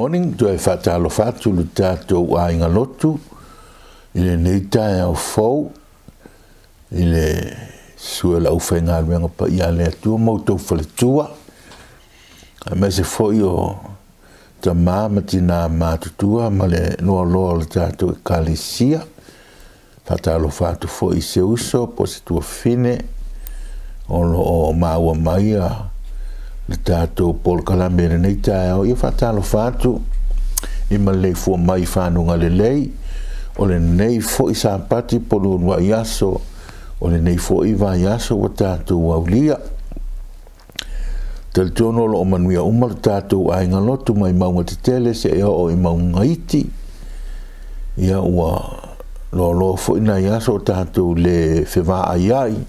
Morning, tu e whatalo whatu lu tātou a inga lotu, i le neitai au fau, i le sua lau whainga ruenga pa ia le atua, mautou whaletua, a me se foi o ta māma tina mātutua, ma le noa loa le tātou e kalisia, whatalo whatu foi se uso, po se tua fine, o maua maia, le tātou pol kalamere nei tae au ia whatalo whātu i ma lei fua mai whanunga le lei o le nei fo i sāpati polu wa iaso o le nei fo i wa iaso wa tātou au lia tal tono lo o manuia umar tātou a inga lotu mai maunga te tele se ea o i maunga iti ia ua lo fo i na iaso o tātou le whewa aiai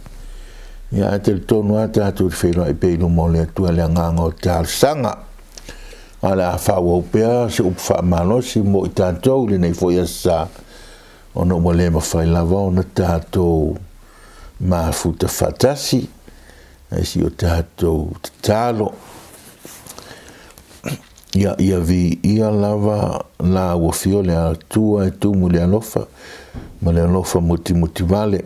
ia te tonu ata tu whelo i peilu mo le atua le anganga o te alsanga. Ala a whaua upea se upwha malosi mo i tātou le nei fwoi asa o no mo le mawhai lava o na tātou mafuta whatasi e si o tātou te talo. Ia vi ia lava la wafio le atua e tumu le alofa ma le alofa muti vale.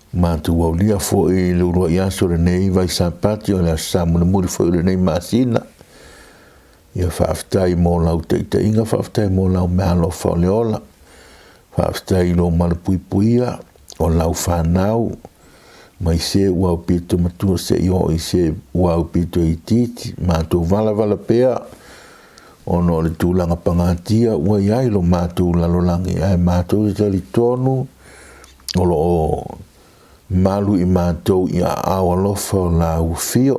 Mātu wau lia fo i le urua i aso le nei vai sāpati o le asa muna muri fo i le nei māsina. Ia whaaftai mō lau te ita inga, whaaftai mō lau mea lo whao le ola. Whaaftai lo malapuipuia o lau whanau. Mai se wau pito matua se i o i se wau pito i titi. Mātu vala pea. Ono le tūlanga pangatia ua iai lo mātu lalolangi. Ai mātu i tali tonu. Olo o malu i mātou i a awa lofa o la ufio.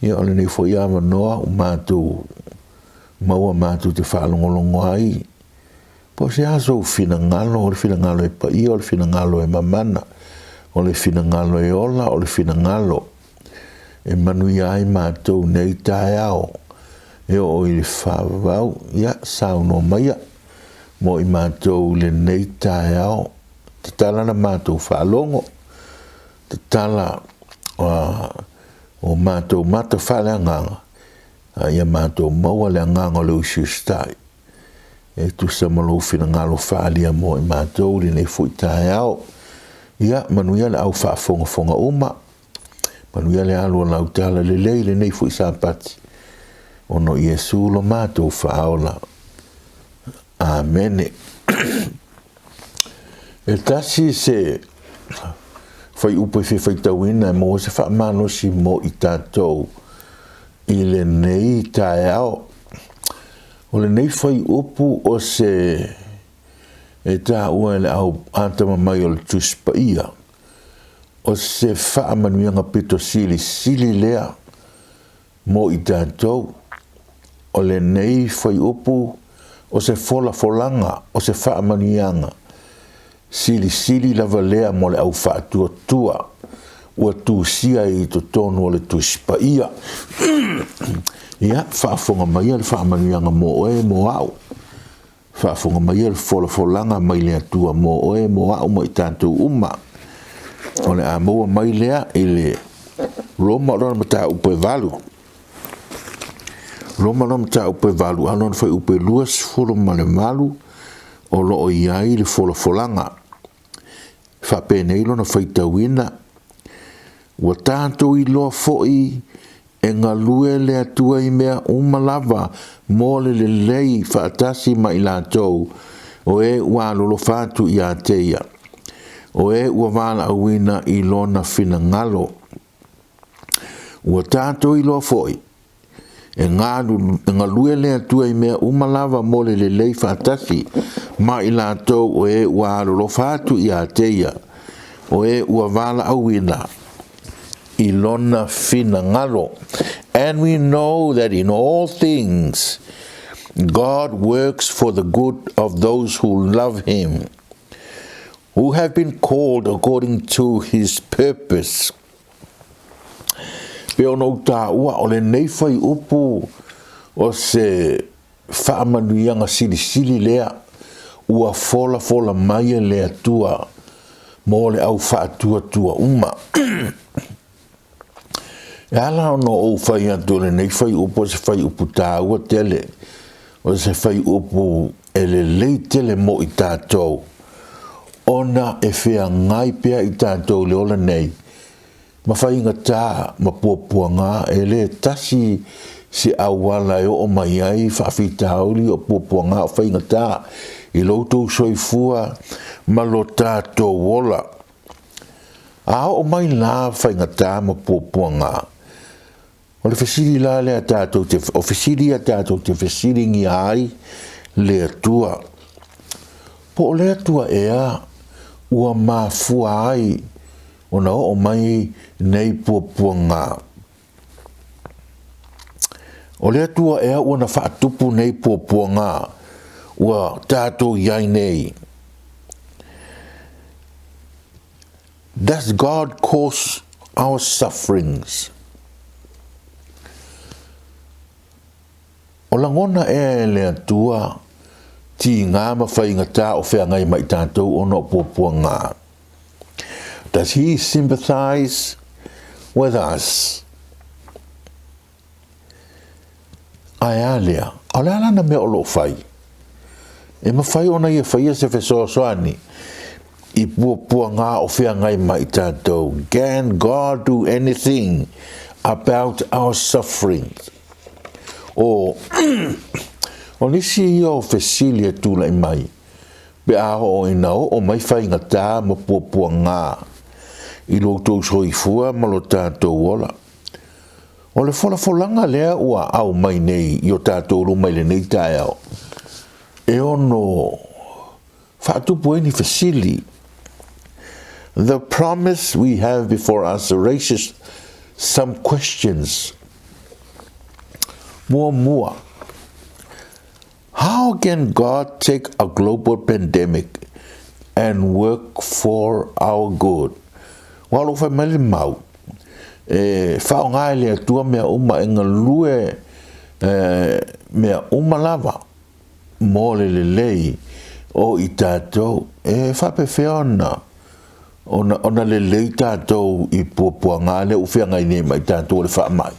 Ia ole nei fo i awa noa o mātou, maua mātou te whaalongolongo ai. Po se aso o fina ngalo, o le fina ngalo e pa ia, o le fina ngalo e mamana, o le fina ngalo e ola, o le fina ngalo. E manui ai mātou nei tae ao. E o i le whaavau, ia, sao no maia, mo i mātou le nei tae ao. Te tala na mātou whaalongo, te tala o mātou mata whale anganga, ia mātou maua le anganga le usiu stai. E tu sa malo whina ngalo whaalia mo i mātou li nei fui tae au. Ia manuia le au whaafonga uma, manuia le alua lau tala le lei le nei fui sāpati. Ono Iesu lo mātou whaola. Amene. E tasi se fai upo i fai tauina mo se wha manosi mo i tātou i le nei tae ao. O le nei fai upo o se e tā ua le au antama mai o le tuspa ia. O se wha manuianga pito sili lea mo i tātou. O le nei fai upo o se folanga o se wha manuianga. Sili lava lea mo le au whaatua ua tūsia i to tonu o le tuspa ia. Ia, whaafonga mai le whaamanuianga mo oe mo au. Whaafonga mai le folanga mai lea tua mo oe mo au mo i tātou uma. O le a moa mai lea i le Roma rona mata upe valu. Roma rona mata upe valu. Alon fai upe luas folo ma le malu. O loo iai le folanga. Whapene ilo na whaitawina. Wa tātou i loa foi e ngā lue le atua i mea umalava mō le lei whaatasi ma i lātou. O e ua lolo whātu i ateia. O e ua wala awina i lona whina ngalo. Wa tātou i loa foi. E ngā lue le atua i mea umalava mo le lei whaatasi ma i lātou o e ua lolo whātu i ateia. O e ua wala awina i lona whina ngalo. And we know that in all things God works for the good of those who love him, who have been called according to his purpose. Pe ono tā ua o le nei whai upu o se whaamanuianga sili lea ua fola mai lea tua mo le au whaatua uma. ala no o fai atu le nei fai upo se fai upu tāua tele o se fai upu ele lei tele mo i tātou ona e whea ngai pia i tātou le ola nei ma fai inga tā ma puapua ngā e le tasi se awala e o mai ai whawhita hauri o puapua ngā o whai inga tā i loutou soifua ma lo tātou wola a o mai la whai inga tā ma puapua ngā o le fesiri la le a tātou te o fesiri a tātou te fesiri ngi ai le atua po le atua ea ua mafua ai ona o mai nei puapua ngā. O le atua ea ua na whaatupu nei puapua ngā, ua tātou iai nei. Does God cause our sufferings? O langona ea le atua, ti ngā mawhai ngata o whea ngai mai tātou o no puapua ngā. Does he sympathize with us? Ai alea, o le alana mea o lo whai. E mawhai ona ia whai se whesoasoani. I puapua ngā o whea ngai mai tātou. Can God do anything about our sufferings? O nisi o whesilia tūlai mai. Be aho o inao o mai whai ngatā ma puapua ngā. I loutou soifua ma lo tātou ola. O le wholafolanga lea ua au mai nei i o tātou ru mai le nei tae au. E ono whaatupu eni whesili. The promise we have before us raises some questions. Mua. How can God take a global pandemic and work for our good? Walo fai mele mau. Whao ngai lea tua mea uma e ngalue mea uma lava. Mō le lei o i tātou. Whape whiona. Ona le lei tātou i puapua ngā le uwhia ngai nei mai tātou le wha mai.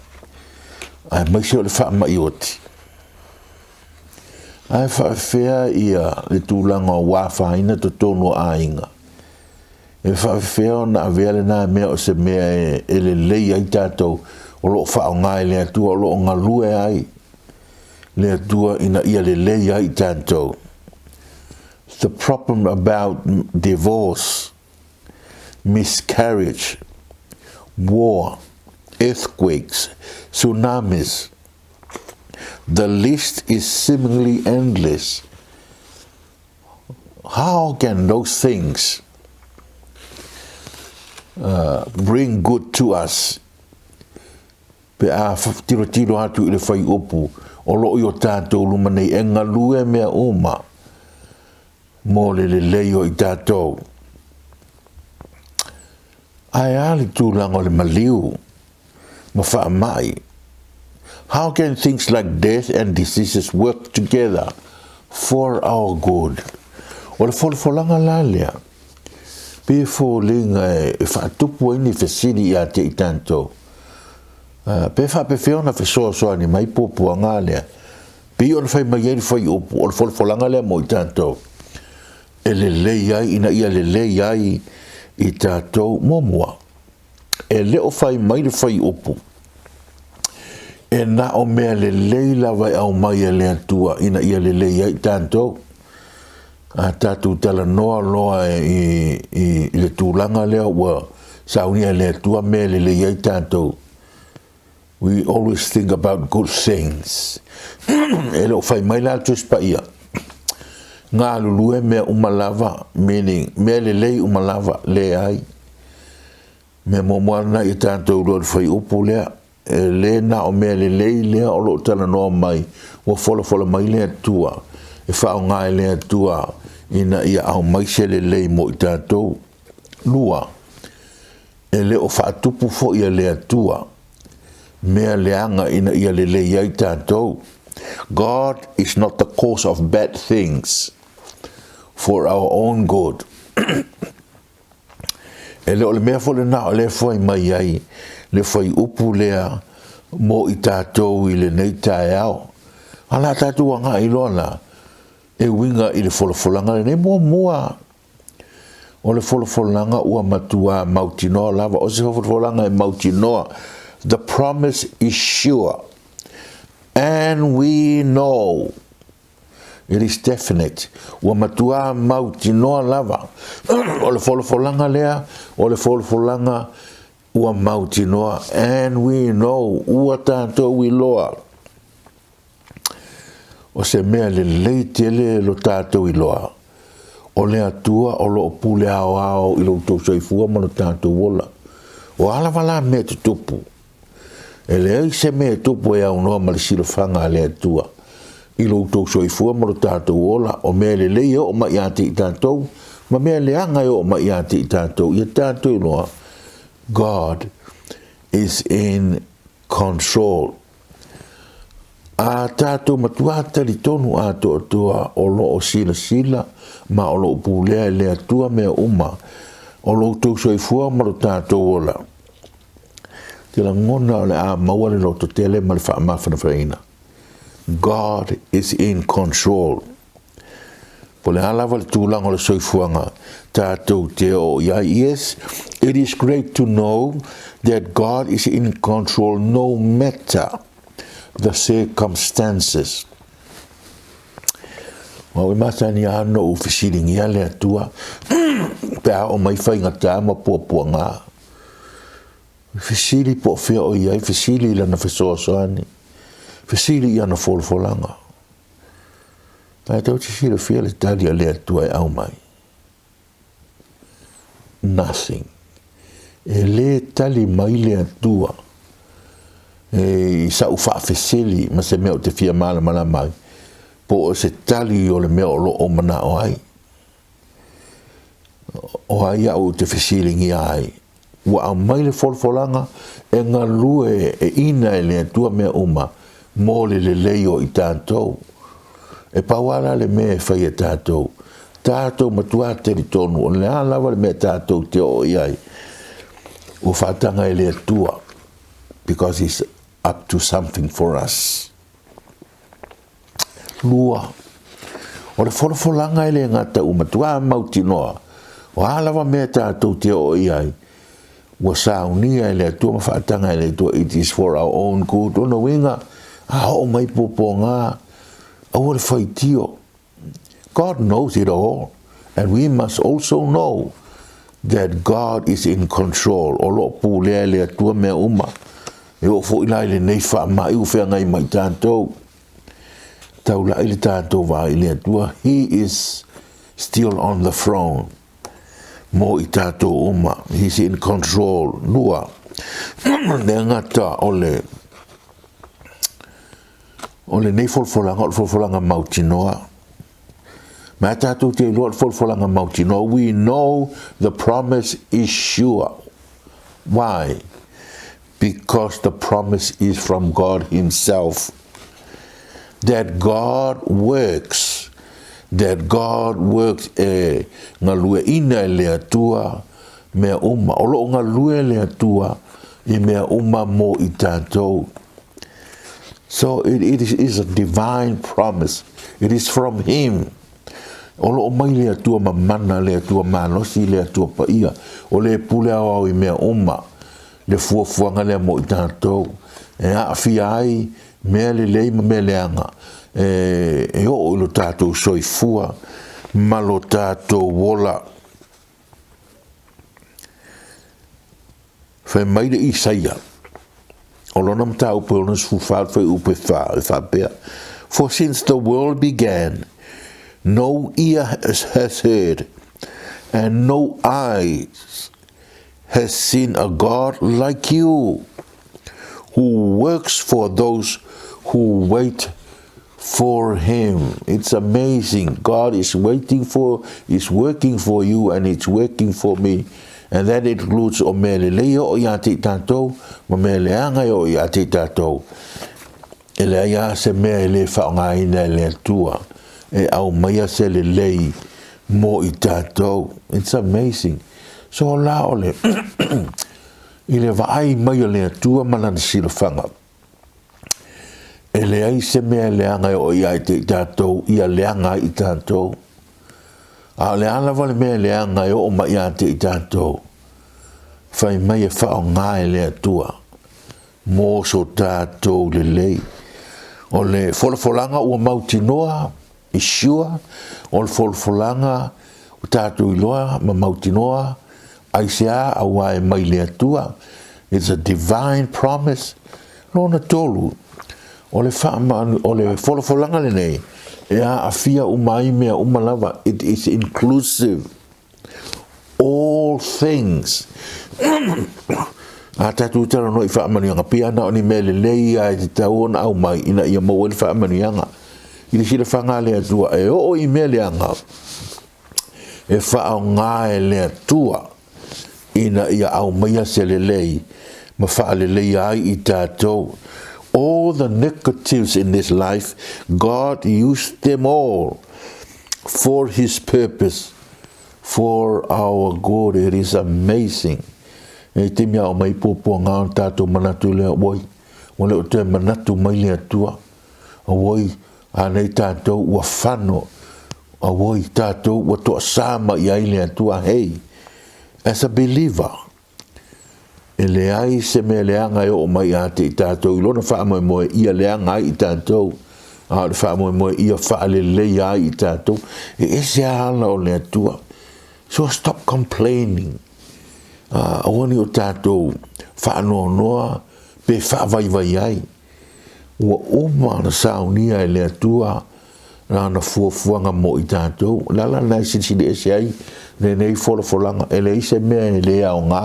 Ai mai se o le wha mai oti. Ai whawhia ia le tūlanga o wāwhaina to tonu a inga. E whawhia na avele nā mea o se mea e le lei ai tātou o lo whao ngai le atua o lo ngalue ai. Le atua ina ia le lei ai tātou. The problem about divorce, miscarriage, war, earthquakes, tsunamis. The list is seemingly endless. How can those things bring good to us? Pe a tiro atu i le whai upu o lo i o tātou luma nei e ngalue mea uma mō le leo i tātou. Ai ali tūlanga o le maliu ma wha mai. How can things like death and diseases work together for our good? O le wholanga la lea. Pe linga e whaatupu ini whesiri i a te i tātou. Pe whapewhiona whesoa ni mai pōpua ngā lea. Pe o le whai mai eri whai upu o le wholanga lea mo i tātou. E le lei ai, ina ia le lei ai i tātou momua. E leo whai mai le whai upu. E na o mea le leila vai au mai e lea tua ina ia le leia i tātou. A tātou tala noa loa i le tūlanga lea ua saunia lea tua mea le leia i tātou. We always think about good things. E leo whai mai la tus pa ia. Ngā lulue mea umalava, meaning mea le lei umalava le ai. Mea momoana i tātou roa whai upu lea. Le na o mea le lei lea o lo tala noa mai ua fola mai lea tua e whao ngai lea tua ina ia au mai se le lei mo i tātou lua e le o whaatupu fo ia lea tua mea leanga ina ia le lei ai tātou. God is not the cause of bad things for our own good. E le o le mea fo le na o le fo mai ai le whai upu lea mo I tātou I le nei tae au. Ala tātou anga I loa la, e winga I le wholofolanga le nei mua. O le wholofolanga ua matua mautinoa lava, o se wholofolanga e mautinoa. The promise is sure, and we know. It is definite. Ua matua mautinoa lava. O le wholofolanga lea, o le wholofolanga ua mautinoa, and we know. Ua tātou I loa. O se mea le leite le lo tātou I loa. O le atua o lo pule ao I lo tau soifua ma lo tātou wola. O ala wala mea te tupu. E le ai se mea tupu e au noa ma le silofanga le atua. I lo tau soifua ma lo tātou wola. O mea le lei o ma I ate I tātou. Ma mea le anga o ma I ate I tātou. I tātou I loa. God is in control. A tātou matua tali tonu a toa o lo o sila ma o lo pulea le atua mea uma o lo tau soifua ma lo tātou ola. Te la ngona o le a maua le lo totele ma le whaamawhana whaina. God is in control. Po le alawa le tūlanga o le soifuanga tātou te o ia. Yes, it is great to know that God is in control no matter the circumstances. Ma we matani ano u fisiringi ale atua. Pea o mai whainga tā ma pua ngā. Fisiri po fia o iai, fisiri lana fisoasoani. Fisiri i ana folfolanga. Pai tau te sira fia le tali ale atua e au mai. Nothing. E le tali mai le atua. E sa ufa fesili ma se mea o te fia mala mai po o se tali o le mea o lo o mana o ai au te fesili ngi ai ua au mai le folfolanga e ngā lue e ina e le atua mea uma mo le leo I tātou e pawala le mea e whai e tātou matua te li tonu o le alawa le mea tātou te o iai o whatanga e le atua because he's up to something for us. Lua. O le wholofolanga ele ngata umatua mautinoa. O alawa mea tātou te o iai. Wa saunia ele atua mawhaatanga ele atua. It is for our own good. Ona winga. O mai popo ngā. O le whaitio. God knows it all. And we must also know that God is in control. O lo pūlea ele atua mea uma. E o fo ila ile nei wha mai u whea ngai mai tātou. Tau la ile tātou wā ile atua. He is still on the throne. Mo I tātou uma. He's in control. Lua. Ne ngata ole nei folfolanga mautinoa. Ma tātou te lua folfolanga mautinoa. We know the promise is sure. Why? Because the promise is from God Himself. That God works. Ngā lue ina le atua mea uma. Olo ngā lue le atua I mea uma mo I tātou. So it is a divine promise. It is from Him. Olo o mai le atua mamana, le atua manosi, le atua paia. O le pule au I mea uma. Le fuafuanga le mo I tātou. E a fia ai, mea le leima mea le anga. E o lo tātou soifua, ma lo tātou wola. Whai maire I saia. O lona mta upe o nas fufal whai upe wha. For since the world began, no ear has heard, and no eyes has seen a God like you, who works for those who wait for Him. It's amazing. God is working for you, and it's working for me. And that includes o mele leo o yati tātou, ma mele angai o yati tātou. E le aia se mea le whaongaina le atua, e au maia se le lei mo I tātou. It's amazing. So la ole, I le vaai mai o le atua malana silafanga. E le ai se mea leanga o ia i te tātou, ia leanga i tātou. A le ala vale mea leanga o ma ia te tātou. Fai mai e whao ngā e le atua. Mō so tātou le lei. O le wholafolanga ua mautinoa, i shua. O le wholafolanga o tātou iloa, ma mautinoa. Aisea a wae mai le atua. It's a divine promise. Lona tolu. O le wholafolanga le nei. E a fia umai mea umalava. It is inclusive. All things. A tatu tara no I whaamanianga pia na o ni mele lei a te taona au mai ina ia mau e whaamanianga. I le sira whanga le atua e o I mele anga. E whaao ngā e le atua ina ia au mai se le lei. Ma wha le lei ai I tātou. All the negatives in this life, God used them all for His purpose, for our good. It is amazing. E te mea o mai pōpua ngā o tātou manatu lea woi. O leo te manatu mai lea tua. A woi, anei tātou ua whano. A woi tātou ua toa sāma I ai lea tua. Hey, as a believer, e le ai se mea leanga o mai a te tātou. I lona wha moe moe ia leanga I tātou. A le wha moe moe ia wha le lei ai I tātou. E ese ala o lea tua. So stop complaining. Awani o tātou whaanoa noa pe whaavai ai. Ua oma na saunia e lea tua na na fuafuanga mo I tātou. Lala nai sinsini ese ai ne nei wholafolanga e le ise mea e lea o ngā.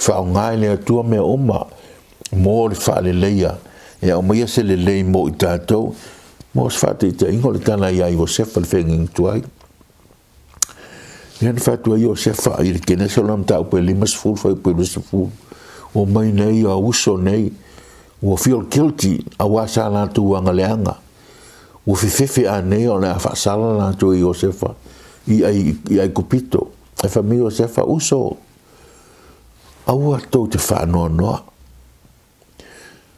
Whao ngā e lea tua mea oma mō le wha le leia. E au maia se le lei mo I tātou. Mō se wha te ita ingo le tana I ai o sefa le whenging tuai. Yan fatua yo se fa I kene so lam tau pe limas full fa pe lus full o mai nei a uso nei o feel guilty a wasa la tu anga leanga o fifefe a nei o na fa sala la tu yo se fa I ai kupito e fa mi o se fa uso a wa to te fa no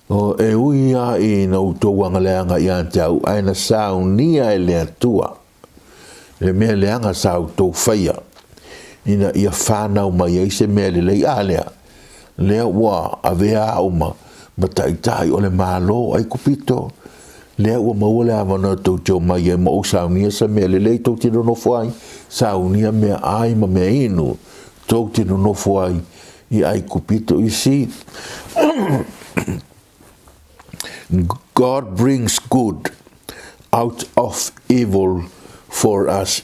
o e uia I no to anga leanga ya tau ai na saunia e le tua le mea leanga sa autou whaia. Ina ia whanau mai ei se mea le lei alea. Lea ua a vea au ma tai o le malo ai kupito. Lea ua maua le avana tau tau mai e ma o saunia sa mea le lei tau tino nofo ai. Saunia mea ai ma mea inu. Tau tino nofo ai I ai kupito. You see, God brings good out of evil for us.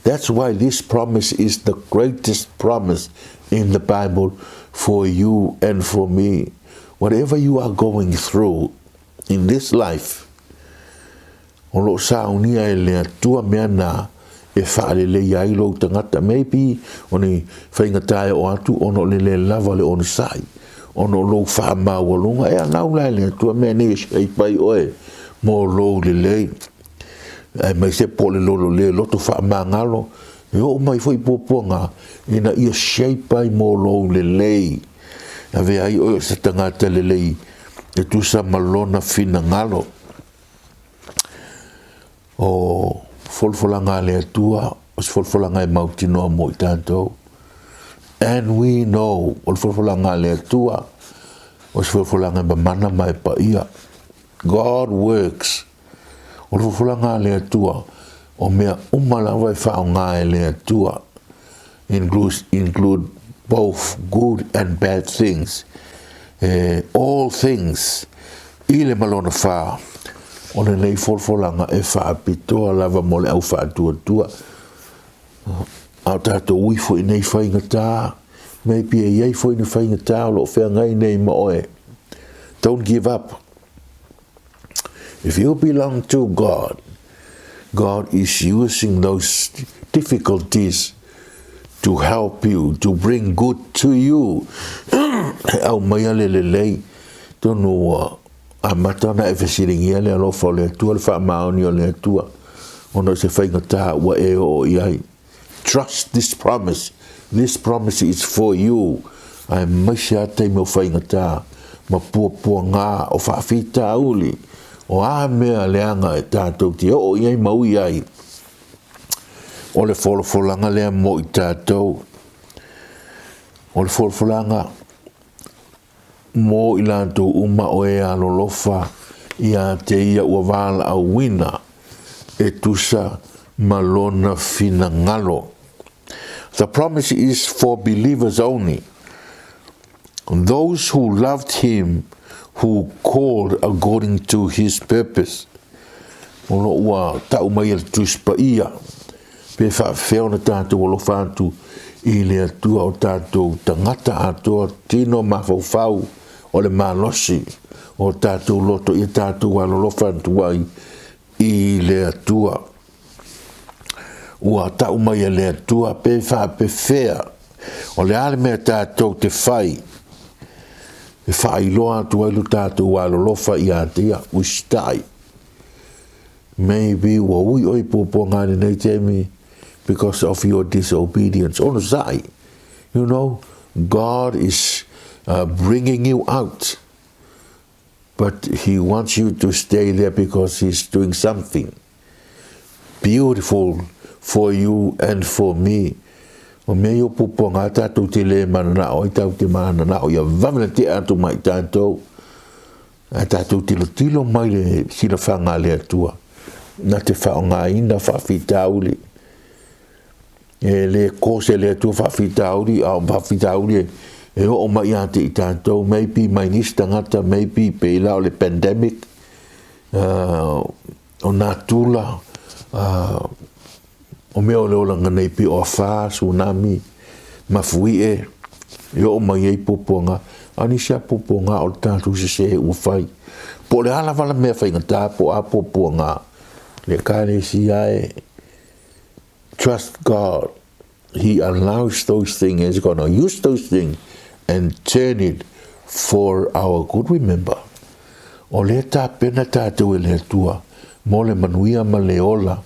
That's why this promise is the greatest promise in the Bible for you and for me. Whatever you are going through in this life, olo saunia e lea tua mea nā e whaalele iai lo tangata. Maybe oni whaingatai o atu ono le lava le ono sai. Ono lo whaamawalunga e anau lai lea tua mea ne e pai oe mo lo le lei. Ai mai se pole lolo le loto fa mangalo e o mai foi poponga ina ia shape ai mo lo le lei ave ai o se tangata le lei e tu sa malona fina ngalo o folfolanga le tua o folfolanga e mautino mo tanto and we know o folfolanga le tua o folfolanga ba mana mai pa ia God works. O le fulanga le tua o mea umala vai whao ngā le tua include both good and bad things. All things I le malona wha o le nei fulanga e wha pitoa lava mo le au wha tua au tātou uifo I nei whaingatā maybe e iei fo I nei whaingatā o lo whea ngai nei ma oe. Don't give up. If you belong to God, God is using those difficulties to help you, to bring good to you. Au mai ale le lei, tonu a matana e whesiringia le alofa o le atua, le whaamaoni o le atua. Ono se whaingata wa e o iai. Trust this promise This promise is for you. Ai maisia te mo whaingata, ma pua ngā o whawhita uli, o a mea leanga e tātou te o iai mau iai. O le wholofolanga lea mo i tātou. O le wholofolanga mo i lantou uma o e alolofa ia te ia ua wala au wina e tusa malona fina ngalo. The promise is for believers only. Those who loved him, who called according to his purpose. Ono ua tau mai al tuspa ia. Pe whawheo na tātou alofa atu i le atua o tātou tangata atua tino mawhauwhau o le malosi o tātou loto i tātou alolofa atu ai i le atua. Ua tau mai le atua pe whawhea o le ale mea tātou te whai. E whailoa atu ailu tātou alolofa i atia ustai. Maybe wa ui oi popo ngāne nei temi because of your disobedience. Ono zai. You know, God is bringing you out. But he wants you to stay there because he's doing something beautiful for you and for me. O mea yo popo ngā tātou te le manana o i tau te manana o ia vamina te atu mai tātou. A tātou tilo mai le sila whanga le atua. Na te whao ngā ina whawhitauli. E le kose le atua whawhitauli, au whawhitauli e o mai ate i tātou. Maybe mai nistangata, maybe peila o le pandemic. O nā tula. O mea o leo langa nei pi o wha, tsunami, mafui e o mai ei poponga, ani sia poponga o tātou se ua whai. Po le ala wala mea whai ngata po a poponga, le kāne si ai, trust God. He allows those things, he's going to use those things and turn it for our good. Remember, o le tā pena tātou e le tua, mo le manuia ma le ola,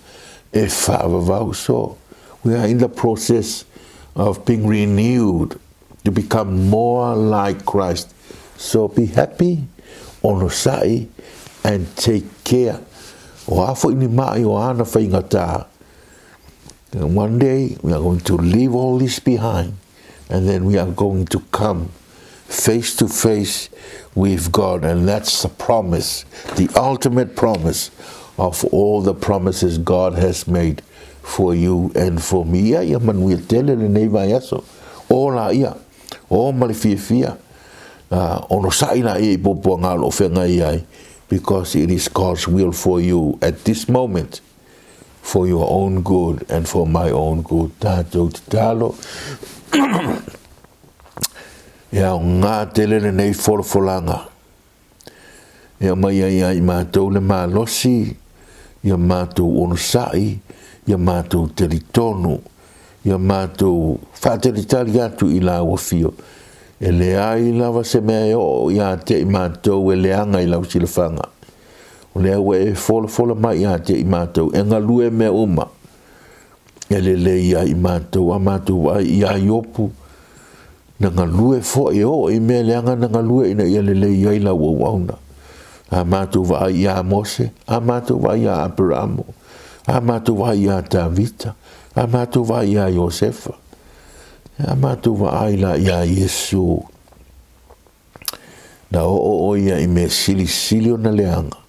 so we are in the process of being renewed to become more like Christ. So be happy, onosai, and take care. O afo ini mai o ana whaingata. And one day we are going to leave all this behind, and then we are going to come face to face with God, and that's the promise, the ultimate promise of all the promises God has made for you and for me. Ia manuia tele le nei vai aso. O la ia. O malifia. Ono saina i popo ngalo whenga iai. Because it is God's will for you at this moment. For your own good and for my own good. Tātou te talo. Ia o ngā tele le nei wholofolanga. Ia mai ai mātou le mālosi. Ia mātou ono sai, ia mātou teritonu, ia mātou whāteritari atu i la wafio. E le ai lawa se mea o ia te i mātou e leanga i lau silafanga. O lea ue e fola mai ia te i mātou, e ngā lue mea uma. E le ia i mātou, a mātou ai ia iopu. Na ngā lue fo e o, e mea leanga na ngā lue ina ia le ia i lau wauna. A mātou wa ia Mose, a mātou wa ia Abramo, a mātou wa ia Davita, a mātou wa ia Josefa, a mātou wa ia Yesu. Na o ia i me sili o na leanga.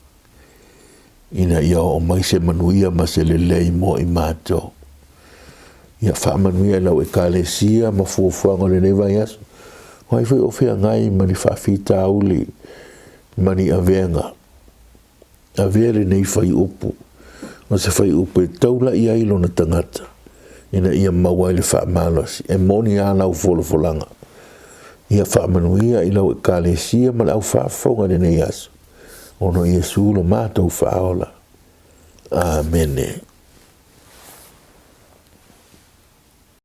Ina ia o mai se manuia ma se lelei mo i mātou. Ia wha manuia lau e kālesia ma fuafuanga le newa iasu. Hoi fai o whea ngai mani whawhita auli. Mani avenga. Avele nei whai upu. Ma se whai upu e taula ia ilo na tangata. Ina ia maua le wha malasi. E moni a lau wholofolanga. Ia wha manuia i lau e kālesia ma lau wha whaunga le nei asu. Ono Yesu lo mātou wha aola. Amen.